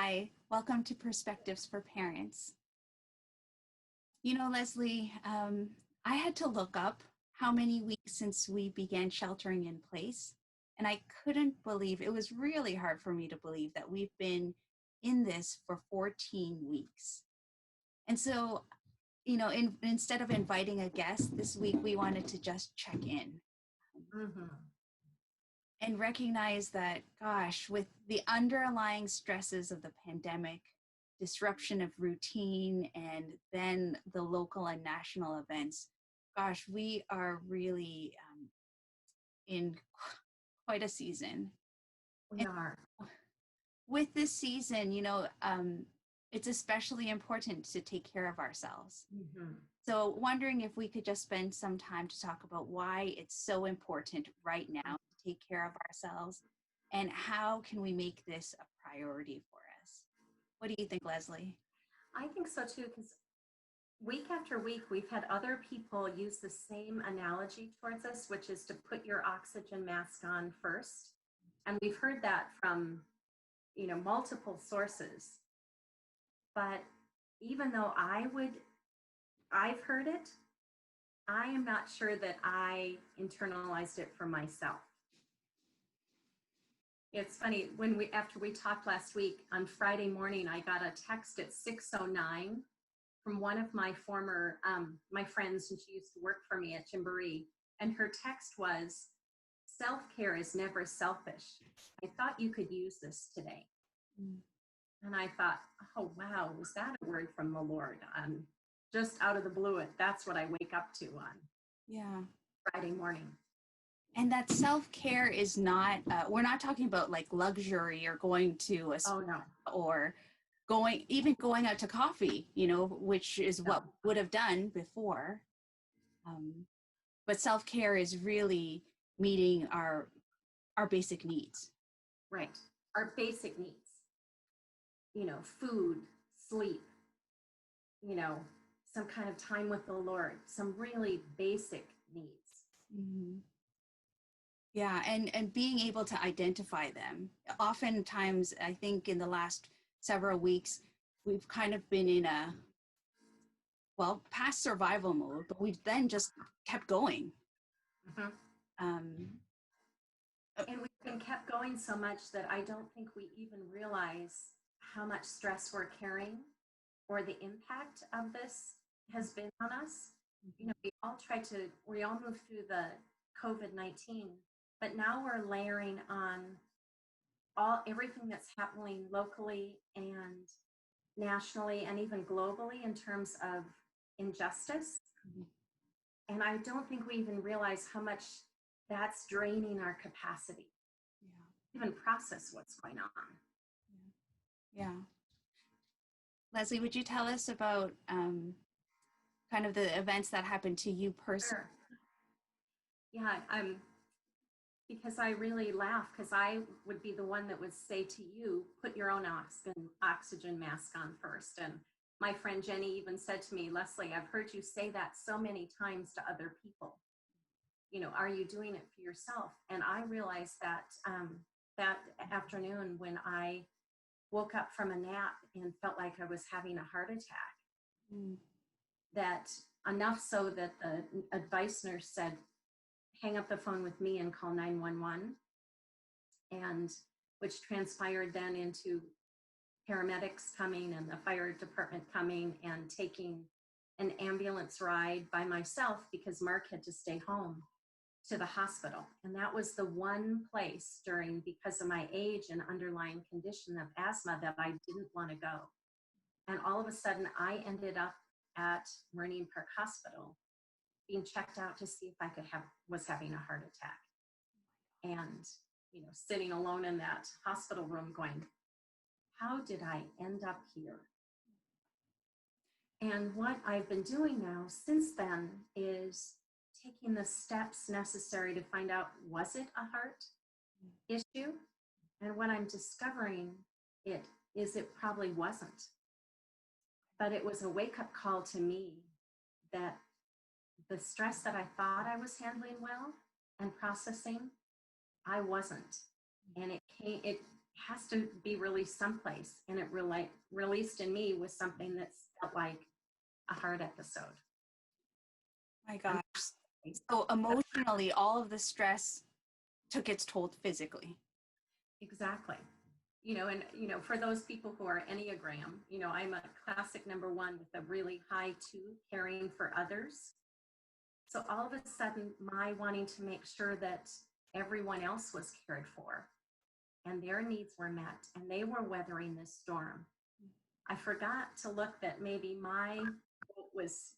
Hi, welcome to Perspectives for Parents. You know, Leslie, I had to look up how many weeks since we began sheltering in place, and I couldn't believe it was really hard for me to believe that we've been in this for 14 weeks. And so, instead of inviting a guest this week, we wanted to just check in. Mm-hmm. And recognize that, gosh, with the underlying stresses of the pandemic, disruption of routine, and then the local and national events, gosh, we are really in quite a season. We are. With this season, it's especially important to take care of ourselves. Mm-hmm. So wondering if we could just spend some time to talk about why it's so important right now to take care of ourselves and how can we make this a priority for us? What do you think, Leslie? I think so too, because week after week, we've had other people use the same analogy towards us, which is to put your oxygen mask on first. And we've heard that from, multiple sources. But even though I've heard it, I am not sure that I internalized it for myself. It's funny, after we talked last week, on Friday morning, I got a text at 6:09 from one of my former, my friends, and she used to work for me at Jamboree. And her text was, "Self-care is never selfish. I thought you could use this today." Mm. And I thought, oh, wow, was that a word from the Lord? Just out of the blue, that's what I wake up to on Friday morning. And that self-care is not, we're not talking about like luxury or going to a Oh, no. or going out to coffee, which is what we would have done before. But self-care is really meeting our basic needs. Right. Our basic needs. Food, sleep, some kind of time with the Lord, some really basic needs. Mm-hmm. Yeah, and being able to identify them. Oftentimes, I think in the last several weeks, we've kind of been in past survival mode, but we've then just kept going. Mm-hmm. And we've been kept going so much that I don't think we even realize how much stress we're carrying or the impact of this has been on us. We all moved through the COVID-19, but now we're layering on everything that's happening locally and nationally and even globally in terms of injustice. Mm-hmm. And I don't think we even realize how much that's draining our capacity. Even process what's going on. Yeah. Leslie, would you tell us about kind of the events that happened to you personally? Sure. Yeah, because I really laugh because I would be the one that would say to you, put your own oxygen mask on first. And my friend Jenny even said to me, Leslie, I've heard you say that so many times to other people. Are you doing it for yourself? And I realized that that afternoon when I woke up from a nap and felt like I was having a heart attack, that enough so that the advice nurse said, hang up the phone with me and call 911, and which transpired then into paramedics coming and the fire department coming and taking an ambulance ride by myself because Mark had to stay home to the hospital. And that was the one place because of my age and underlying condition of asthma, that I didn't want to go. And all of a sudden I ended up at Marine Park Hospital being checked out to see if I was having a heart attack. And, sitting alone in that hospital room going, how did I end up here? And what I've been doing now since then is taking the steps necessary to find out, was it a heart issue? And what I'm discovering it probably wasn't. But it was a wake-up call to me that the stress that I thought I was handling well and processing, I wasn't. And has to be released someplace. And it released in me was something that felt like a heart episode. My gosh. So emotionally, all of the stress took its toll physically. Exactly. And for those people who are Enneagram, I'm a classic number 1 with a really high 2, caring for others. So all of a sudden, my wanting to make sure that everyone else was cared for and their needs were met and they were weathering this storm. I forgot to look that maybe my boat was,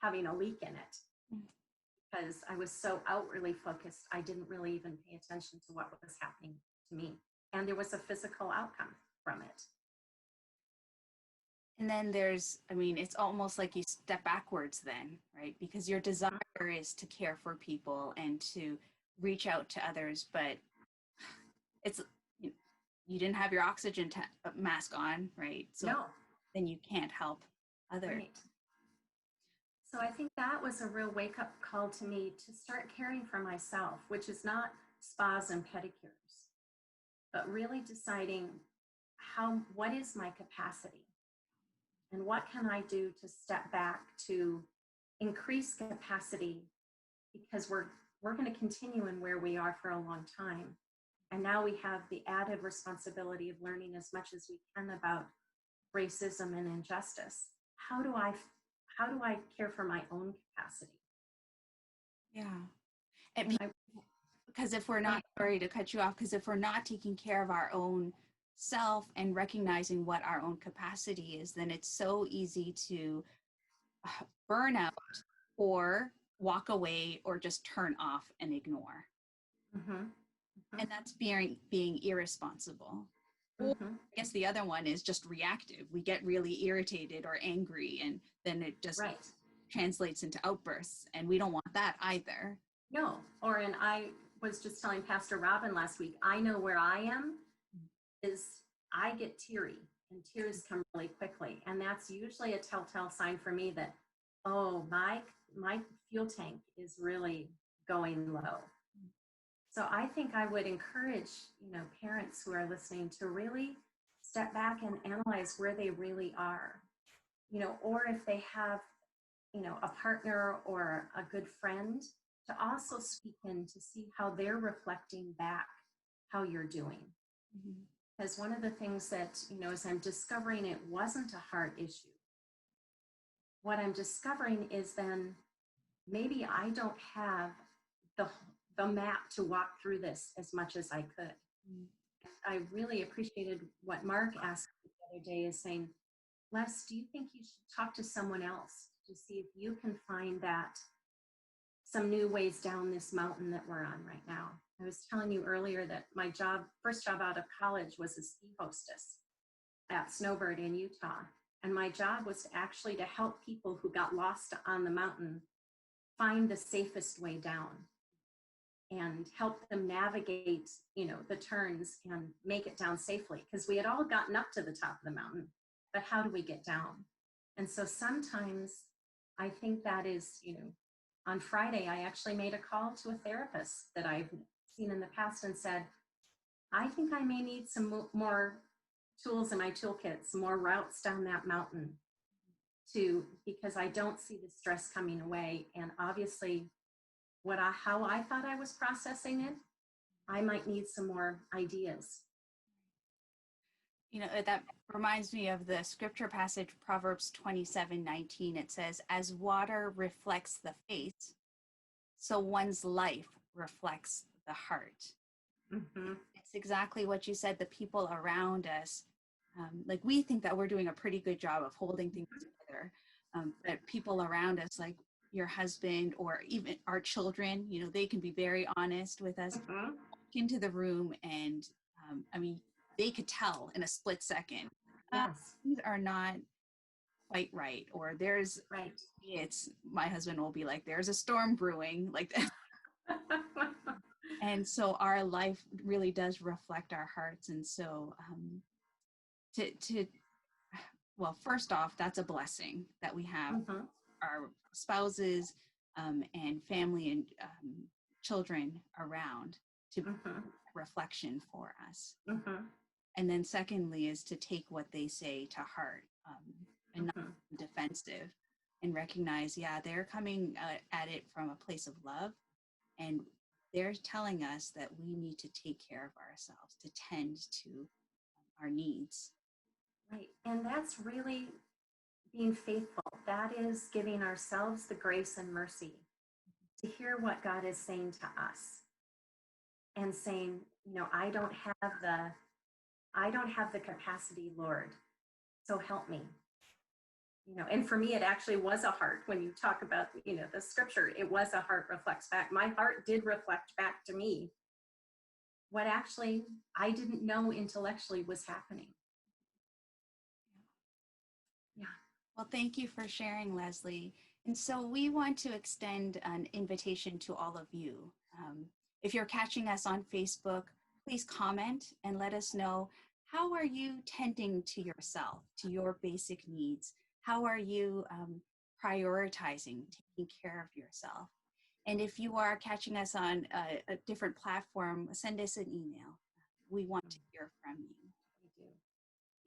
having a leak in it, because I was so outwardly focused. I didn't really even pay attention to what was happening to me. And there was a physical outcome from it. And then it's almost like you step backwards then, right? Because your desire is to care for people and to reach out to others, but you didn't have your oxygen mask on, right? So no. Then you can't help others. Right. So I think that was a real wake-up call to me to start caring for myself, which is not spas and pedicures, but really deciding what is my capacity and what can I do to step back to increase capacity, because we're going to continue in where we are for a long time. And now we have the added responsibility of learning as much as we can about racism and injustice. How do I care for my own capacity? Yeah. Because if we're not, sorry to cut you off, because if we're not taking care of our own self and recognizing what our own capacity is, then it's so easy to burn out or walk away or just turn off and ignore. Mm-hmm. Mm-hmm. And that's being irresponsible. Or I guess the other one is just reactive. We get really irritated or angry, and then it just translates into outbursts, and we don't want that either. No. And I was just telling Pastor Robin last week, I know where I am is I get teary, and tears come really quickly. And that's usually a telltale sign for me that, my fuel tank is really going low. So I think I would encourage, parents who are listening to really step back and analyze where they really are, or if they have, a partner or a good friend, to also speak in to see how they're reflecting back how you're doing. Mm-hmm. Because one of the things that, as I'm discovering it wasn't a heart issue, what I'm discovering is then maybe I don't have the map to walk through this as much as I could. Mm-hmm. I really appreciated what Mark asked the other day, is saying, Les, do you think you should talk to someone else to see if you can find some new ways down this mountain that we're on right now? I was telling you earlier that my first job out of college was a ski hostess at Snowbird in Utah. And my job was actually to help people who got lost on the mountain find the safest way down and help them navigate, the turns and make it down safely. Because we had all gotten up to the top of the mountain, but how do we get down? And so sometimes I think that is, on Friday, I actually made a call to a therapist that I've seen in the past and said, I think I may need some more tools in my toolkit, some more routes down that mountain because I don't see the stress coming away. And obviously how I thought I was processing it, I might need some more ideas. That reminds me of the scripture passage, Proverbs 27:19. It says, as water reflects the face, so one's life reflects the heart. Mm-hmm. It's exactly what you said. The people around us, like we think that we're doing a pretty good job of holding things together. But people around us, like your husband or even our children, they can be very honest with us. Mm-hmm. Walk into the room and, they could tell in a split second. Yes. Things are not quite right. Or it's my husband will be like, there's a storm brewing like that. And so our life really does reflect our hearts. And so well, first off, that's a blessing that we have mm-hmm. our spouses and family and children around. to be reflection for us. Mm-hmm. And then secondly is to take what they say to heart, and not be defensive, and recognize, yeah, they're coming at it from a place of love, and they're telling us that we need to take care of ourselves, to tend to our needs. Right. And that's really being faithful. That is giving ourselves the grace and mercy to hear what God is saying to us, and saying, I don't have the capacity, Lord. So help me. And for me, it actually was a heart. When you talk about, the scripture, it was a heart reflects back. My heart did reflect back to me what actually I didn't know intellectually was happening. Yeah. Well, thank you for sharing, Leslie. And so we want to extend an invitation to all of you. If you're catching us on Facebook, please comment and let us know, how are you tending to yourself, to your basic needs? How are you prioritizing taking care of yourself? And if you are catching us on a different platform, send us an email. We want to hear from you. We do.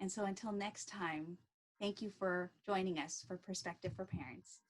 And so until next time, thank you for joining us for Perspective for Parents.